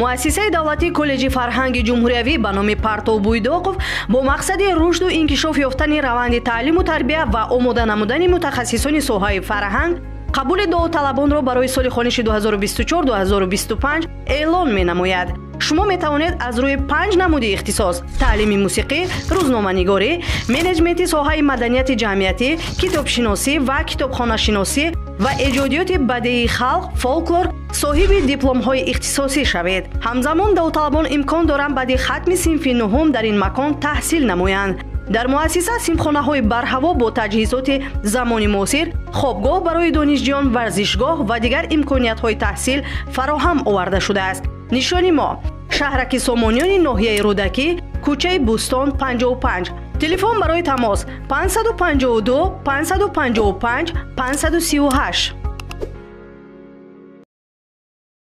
муассисаи давлатии коллеҷи фарҳанги ҷумҳуриявӣ ба номи Партов Буйдоқов бо мақсади рушду инкишоф ёфтани раванди таълиму тарбия ва омода намудани мутахассисони соҳаи фарҳанг қабули доуталабонро барои соли хониши 2024-2025 эълон менамояд. шумо метавонед аз рӯи 5 намуди ихтисос: таълими мусиқӣ, рӯзноманигорӣ, менеҷменти соҳаи маданияти ҷамъиятӣ, китобшиносӣ ва китобхонашиносӣ ва эҷодиёти бадеии халқ, фолклор соҳиби дипломҳои ихтисосӣ шавед. ҳамзамон давталабон имкон доранд баъди хатми синфи нуҳум дар ин макон таҳсил намоянд. дар муассиса симхонаҳои барҳаво бо таҷҳизоти замони муосир, хобгоҳ барои донишҷӯён, варзишгоҳ ва дигар имкониятҳои таҳсил фароҳам оварда шудааст. нишони мо: шаҳраки Сомониёни ноҳияи Рӯдакӣ, кӯчаи Бӯстон 55. телефон барои тамос 552 555 538.